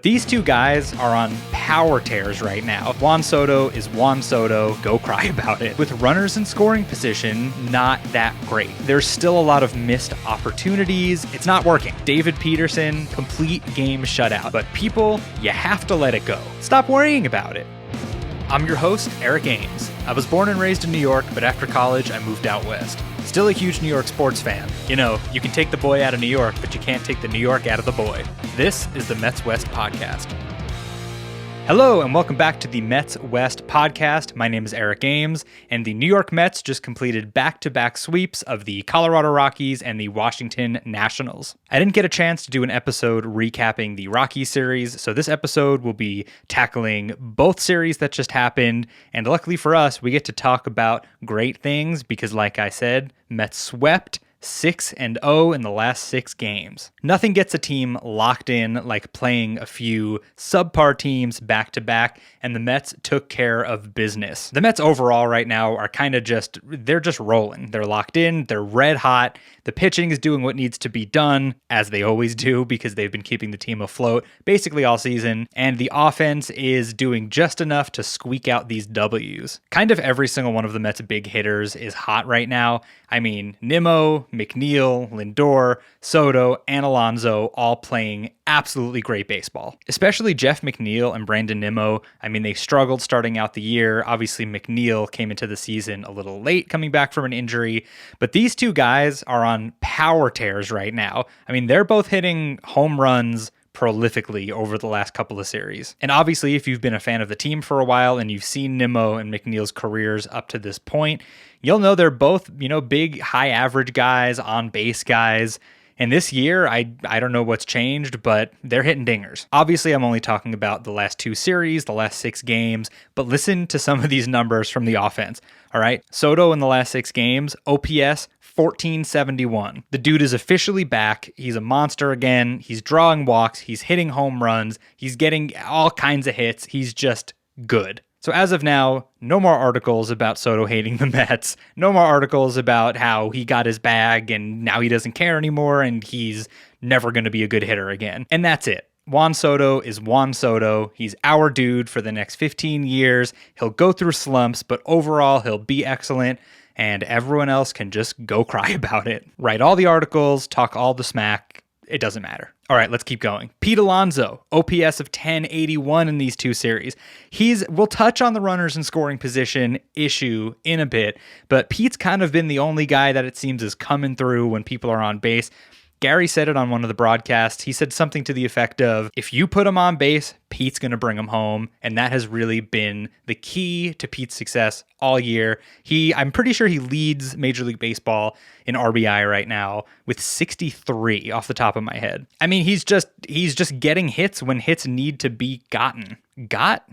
These two guys are on power tears right now. Juan Soto is Juan Soto, go cry about it. With runners in scoring position, not that great. There's still a lot of missed opportunities. It's not working. David Peterson, complete game shutout. But people, you have to let it go. Stop worrying about it. I'm your host, Eric Ames. I was born and raised in New York, but after college, I moved out west. Still a huge New York sports fan. You know, you can take the boy out of New York, but you can't take the New York out of the boy. This is the Mets West Podcast. Hello, and welcome back to the Mets West Podcast. My name is Eric Ames, and the New York Mets just completed back-to-back sweeps of the Colorado Rockies and the Washington Nationals. I didn't get a chance to do an episode recapping the Rockies series, so this episode will be tackling both series that just happened, and luckily for us, we get to talk about great things because, like I said, Mets swept 6-0 in the last 6 games. Nothing gets a team locked in like playing a few subpar teams back-to-back, and the Mets took care of business. The Mets overall right now are they're just rolling. They're locked in, they're red hot. The pitching is doing what needs to be done, as they always do, because they've been keeping the team afloat basically all season, and the offense is doing just enough to squeak out these W's. Kind of every single one of the Mets' big hitters is hot right now. I mean, Nimmo, McNeil, Lindor, Soto, and Alonso all playing absolutely great baseball. Especially Jeff McNeil and Brandon Nimmo. I mean, they struggled starting out the year. Obviously, McNeil came into the season a little late coming back from an injury, but these two guys are on power tears right now. I mean, they're both hitting home runs prolifically over the last couple of series. And obviously, if you've been a fan of the team for a while and you've seen Nimmo and McNeil's careers up to this point, you'll know they're both, big, high average guys, on base guys. And this year, I don't know what's changed, but they're hitting dingers. Obviously, I'm only talking about the last 2 series, the last 6 games, but listen to some of these numbers from the offense. All right, Soto in the last 6 games, OPS 1471. The dude is officially back. He's a monster again. He's drawing walks. He's hitting home runs. He's getting all kinds of hits. He's just good. So as of now, no more articles about Soto hating the Mets. No more articles about how he got his bag and now he doesn't care anymore and he's never going to be a good hitter again. And that's it. Juan Soto is Juan Soto. He's our dude for the next 15 years. He'll go through slumps, but overall he'll be excellent. And everyone else can just go cry about it. Write all the articles, talk all the smack. It doesn't matter. All right, let's keep going. Pete Alonso, OPS of 1081 in these 2 series. We'll touch on the runners in scoring position issue in a bit, but Pete's kind of been the only guy that it seems is coming through when people are on base. Gary said it on one of the broadcasts. He said something to the effect of, if you put him on base, Pete's going to bring him home. And that has really been the key to Pete's success all year. I'm pretty sure he leads Major League Baseball in RBI right now with 63 off the top of my head. I mean, he's just getting hits when hits need to be gotten.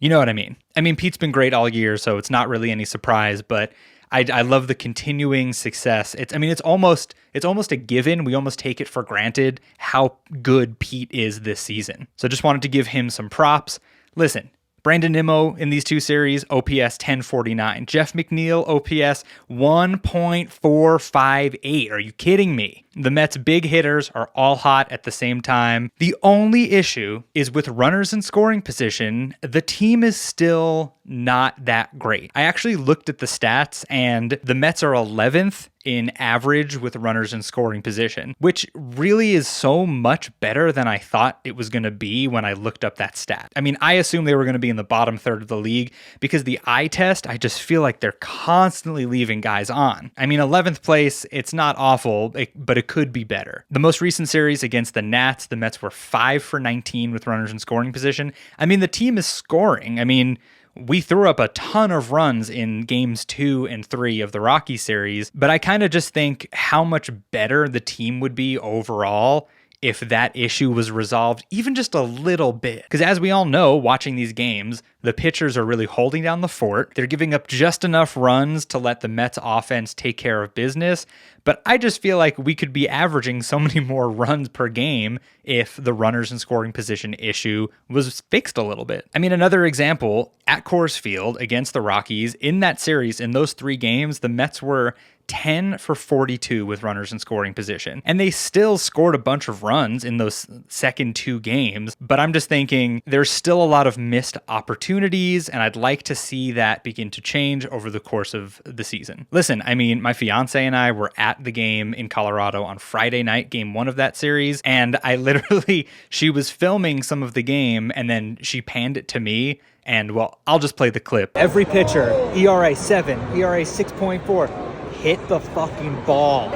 You know what I mean? I mean, Pete's been great all year, so it's not really any surprise, but I love the continuing success. It's almost a given. We almost take it for granted how good Pete is this season. So just wanted to give him some props. Listen, Brandon Nimmo in these 2 series, OPS 1049. Jeff McNeil, OPS 1.458. Are you kidding me? The Mets' big hitters are all hot at the same time. The only issue is with runners in scoring position, the team is still not that great. I actually looked at the stats, and the Mets are 11th in average with runners in scoring position, which really is so much better than I thought it was going to be when I looked up that stat. I mean, I assumed they were going to be in the bottom third of the league because the eye test, I just feel like they're constantly leaving guys on. I mean, 11th place, it's not awful, but it could be better. The most recent series against the Nats, the Mets were 5 for 19 with runners in scoring position. I mean, the team is scoring. I mean, we threw up a ton of runs in games 2 and 3 of the Rockies series, but I kind of just think how much better the team would be overall if that issue was resolved even just a little bit. Because as we all know, watching these games, the pitchers are really holding down the fort. They're giving up just enough runs to let the Mets offense take care of business. But I just feel like we could be averaging so many more runs per game if the runners in scoring position issue was fixed a little bit. I mean, another example, at Coors Field against the Rockies, in that series, in those 3 games, the Mets were 10 for 42 with runners in scoring position. And they still scored a bunch of runs in those second 2 games. But I'm just thinking there's still a lot of missed opportunities, and I'd like to see that begin to change over the course of the season. Listen, I mean, my fiance and I were at the game in Colorado on Friday night, game 1 of that series, and I literally, she was filming some of the game, and then she panned it to me, and well, I'll just play the clip. Every pitcher, ERA 7, ERA 6.4, hit the fucking ball.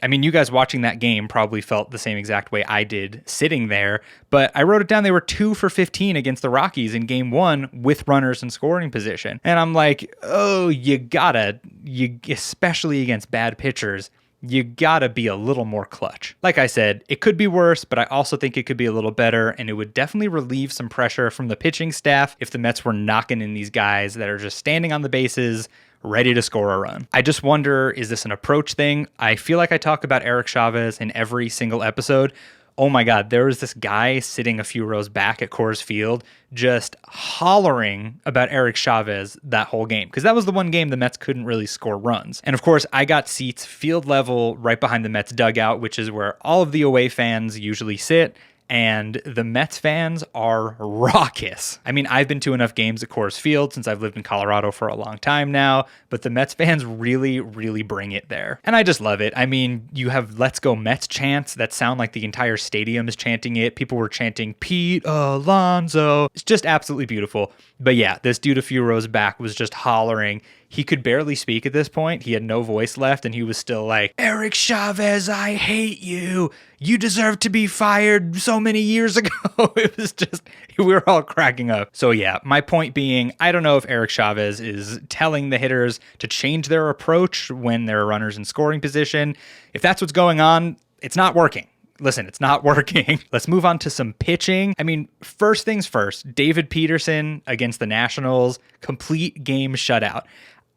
I mean, you guys watching that game probably felt the same exact way I did sitting there, but I wrote it down. They were 2 for 15 against the Rockies in game 1 with runners in scoring position. And I'm like, oh, especially against bad pitchers, you gotta be a little more clutch. Like I said, it could be worse, but I also think it could be a little better, and it would definitely relieve some pressure from the pitching staff if the Mets were knocking in these guys that are just standing on the bases, ready to score a run. I just wonder, is this an approach thing? I feel like I talk about Eric Chavez in every single episode. Oh my God, there was this guy sitting a few rows back at Coors Field just hollering about Eric Chavez that whole game, because that was the one game the Mets couldn't really score runs. And of course, I got seats field level right behind the Mets dugout, which is where all of the away fans usually sit. And the Mets fans are raucous. I mean, I've been to enough games at Coors Field since I've lived in Colorado for a long time now, but the Mets fans really, really bring it there. And I just love it. I mean, you have Let's Go Mets chants that sound like the entire stadium is chanting it. People were chanting Pete Alonso. It's just absolutely beautiful. But yeah, this dude a few rows back was just hollering. He could barely speak at this point. He had no voice left, and he was still like, Eric Chavez, I hate you. You deserve to be fired so many years ago. It was just, we were all cracking up. So yeah, my point being, I don't know if Eric Chavez is telling the hitters to change their approach when there are runners in scoring position. If that's what's going on, it's not working. Listen, it's not working. Let's move on to some pitching. I mean, first things first, David Peterson against the Nationals, complete game shutout.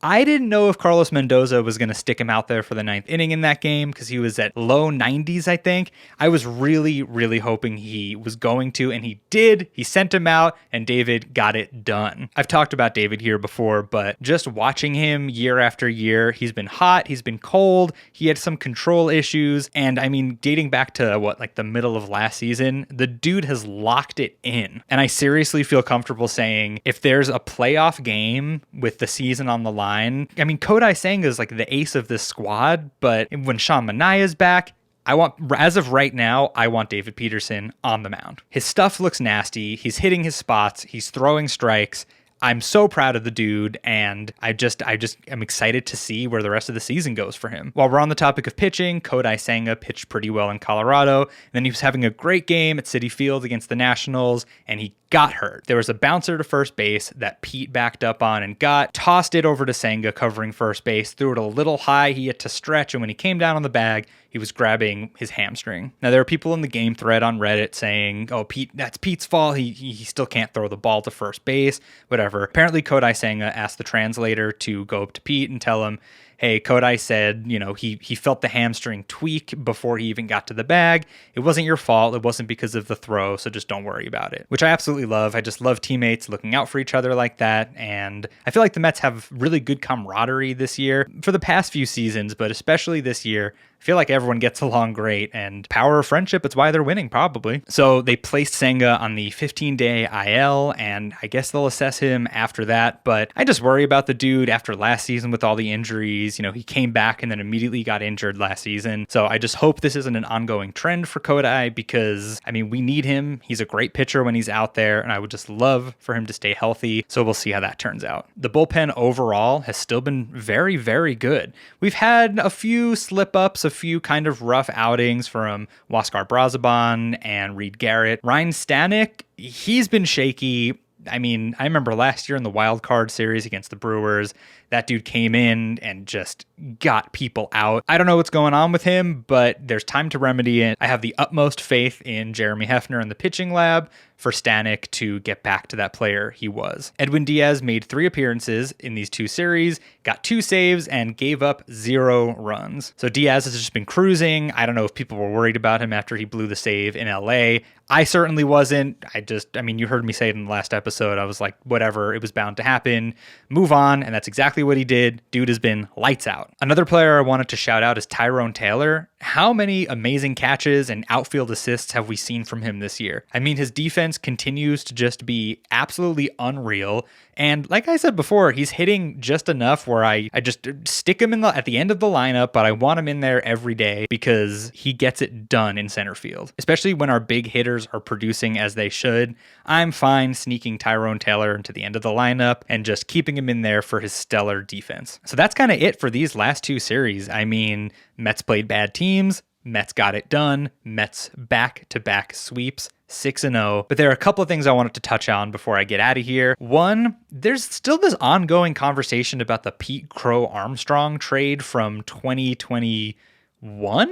I didn't know if Carlos Mendoza was going to stick him out there for the 9th inning in that game because he was at low 90s, I think. I was really, really hoping he was going to, and he did. He sent him out, and David got it done. I've talked about David here before, but just watching him year after year, he's been hot, he's been cold, he had some control issues, and I mean, dating back to like the middle of last season, the dude has locked it in. And I seriously feel comfortable saying if there's a playoff game with the season on the line, I mean, Kodai Senga is like the ace of this squad, but when Sean Manaea's back, as of right now, I want David Peterson on the mound. His stuff looks nasty. He's hitting his spots. He's throwing strikes. I'm so proud of the dude, and I just am excited to see where the rest of the season goes for him. While we're on the topic of pitching, Kodai Senga pitched pretty well in Colorado, and then he was having a great game at Citi Field against the Nationals, and he got hurt. There was a bouncer to first base that Pete backed up on and tossed it over to Senga covering first base, threw it a little high, he had to stretch, and when he came down on the bag, he was grabbing his hamstring. Now, there are people in the game thread on Reddit saying, oh, Pete, that's Pete's fault. He still can't throw the ball to first base, whatever. Apparently, Kodai Senga asked the translator to go up to Pete and tell him, hey, Kodai said, he felt the hamstring tweak before he even got to the bag. It wasn't your fault. It wasn't because of the throw, so just don't worry about it, which I absolutely love. I just love teammates looking out for each other like that, and I feel like the Mets have really good camaraderie this year for the past few seasons, but especially this year. I feel like everyone gets along great, and power of friendship, it's why they're winning, probably. So they placed Senga on the 15-day IL, and I guess they'll assess him after that, but I just worry about the dude after last season with all the injuries. He came back and then immediately got injured last season. So I just hope this isn't an ongoing trend for Kodai because, I mean, we need him. He's a great pitcher when he's out there, and I would just love for him to stay healthy. So we'll see how that turns out. The bullpen overall has still been very, very good. We've had a few slip-ups, a few kind of rough outings from Huáscar Brazaban and Reed Garrett. Ryan Stanek, he's been shaky. I mean, I remember last year in the wild card series against the Brewers, that dude came in and just got people out. I don't know what's going on with him, but there's time to remedy it. I have the utmost faith in Jeremy Hefner and the pitching lab for Stanek to get back to that player he was. Edwin Diaz made 3 appearances in these 2 series, got 2 saves, and gave up 0 runs. So Diaz has just been cruising. I don't know if people were worried about him after he blew the save in LA. I certainly wasn't. I mean, you heard me say it in the last episode. I was like, whatever, it was bound to happen. Move on, and that's exactly what he did. Dude has been lights out. Another player I wanted to shout out is Tyrone Taylor. How many amazing catches and outfield assists have we seen from him this year? I mean, his defense continues to just be absolutely unreal. And like I said before, he's hitting just enough where I just stick him at the end of the lineup, but I want him in there every day because he gets it done in center field. Especially when our big hitters are producing as they should. I'm fine sneaking Tyrone Taylor into the end of the lineup and just keeping him in there for his stellar defense. So that's kind of it for these last 2 series. I mean, Mets played bad teams. Mets got it done. Mets back-to-back sweeps. 6-0. But there are a couple of things I wanted to touch on before I get out of here. One, there's still this ongoing conversation about the Pete Crow Armstrong trade from 2021.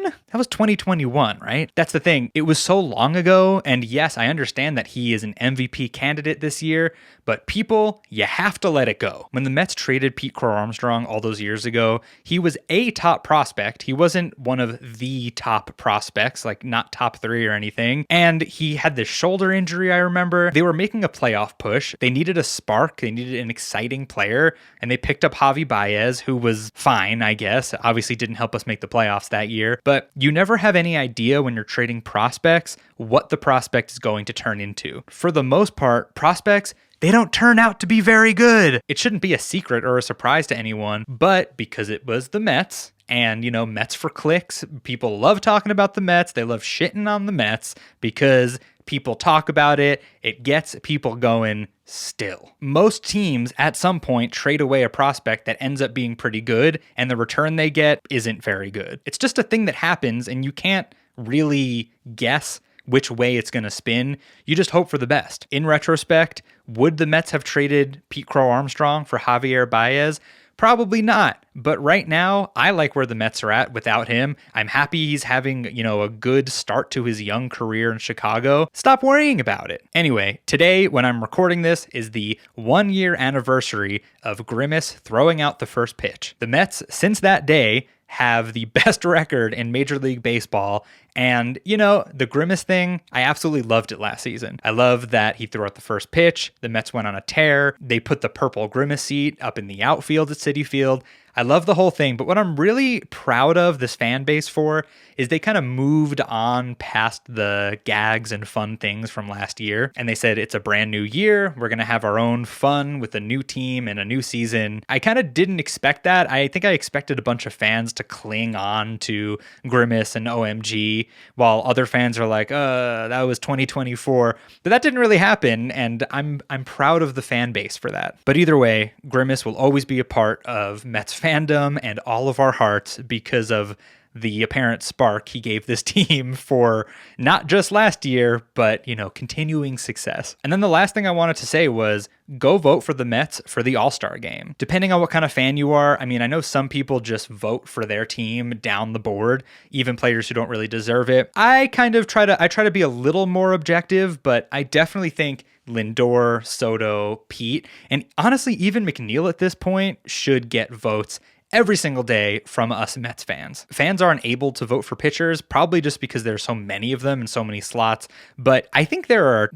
That was 2021, right? That's the thing. It was so long ago. And yes, I understand that he is an MVP candidate this year, but people, you have to let it go. When the Mets traded Pete Crow Armstrong all those years ago, he was a top prospect. He wasn't one of the top prospects, like not top 3 or anything. And he had this shoulder injury, I remember. They were making a playoff push. They needed a spark. They needed an exciting player. And they picked up Javi Baez, who was fine, I guess. Obviously didn't help us make the playoffs that year. But you never have any idea when you're trading prospects what the prospect is going to turn into. For the most part, prospects, they don't turn out to be very good. It shouldn't be a secret or a surprise to anyone, but because it was the Mets, and, you know, Mets for clicks, people love talking about the Mets. They love shitting on the Mets because people talk about it. It gets people going still. Most teams at some point trade away a prospect that ends up being pretty good, and the return they get isn't very good. It's just a thing that happens, and you can't really guess which way it's going to spin. You just hope for the best. In retrospect, would the Mets have traded Pete Crow Armstrong for Javier Baez? Probably not. But right now, I like where the Mets are at without him. I'm happy he's having, a good start to his young career in Chicago. Stop worrying about it. Anyway, today, when I'm recording this, is the 1-year anniversary of Grimace throwing out the first pitch. The Mets, since that day, have the best record in Major League Baseball. And, the Grimace thing, I absolutely loved it last season. I love that he threw out the first pitch. The Mets went on a tear. They put the purple Grimace seat up in the outfield at Citi Field. I love the whole thing, but what I'm really proud of this fan base for is they kind of moved on past the gags and fun things from last year. And they said, it's a brand new year. We're going to have our own fun with a new team and a new season. I kind of didn't expect that. I think I expected a bunch of fans to cling on to Grimace and OMG, while other fans are like, that was 2024. But that didn't really happen, and I'm proud of the fan base for that. But either way, Grimace will always be a part of Mets fandom and all of our hearts because of the apparent spark he gave this team for not just last year, but, continuing success. And then the last thing I wanted to say was go vote for the Mets for the All-Star game. Depending on what kind of fan you are, I know some people just vote for their team down the board, even players who don't really deserve it. I try to be a little more objective, but I definitely think Lindor, Soto, Pete, and honestly, even McNeil at this point should get votes every single day from us Mets fans. Fans aren't able to vote for pitchers, probably just because there's so many of them and so many slots. But I think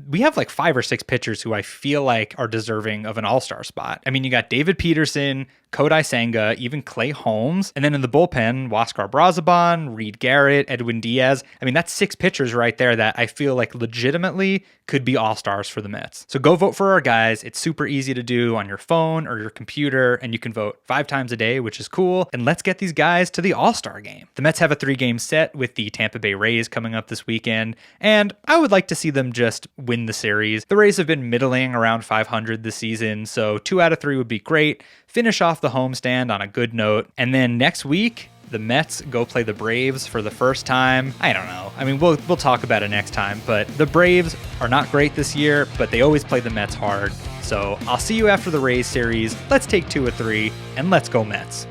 we have like 5 or 6 pitchers who I feel like are deserving of an all-star spot. You got David Peterson, Kodai Senga, even Clay Holmes. And then in the bullpen, Huáscar Brazaban, Reed Garrett, Edwin Diaz. That's 6 pitchers right there that I feel like legitimately could be all-stars for the Mets. So go vote for our guys. It's super easy to do on your phone or your computer, and you can vote 5 times a day, which is cool. And let's get these guys to the All-Star game. The Mets have a 3-game set with the Tampa Bay Rays coming up this weekend, and I would like to see them just win the series. The Rays have been middling around 500 this season, so 2 out of 3 would be great. Finish off the homestand on a good note. And then next week, the Mets go play the Braves for the first time. I don't know. We'll talk about it next time, but the Braves are not great this year, but they always play the Mets hard. So I'll see you after the Rays series. Let's take 2 or 3, and let's go Mets.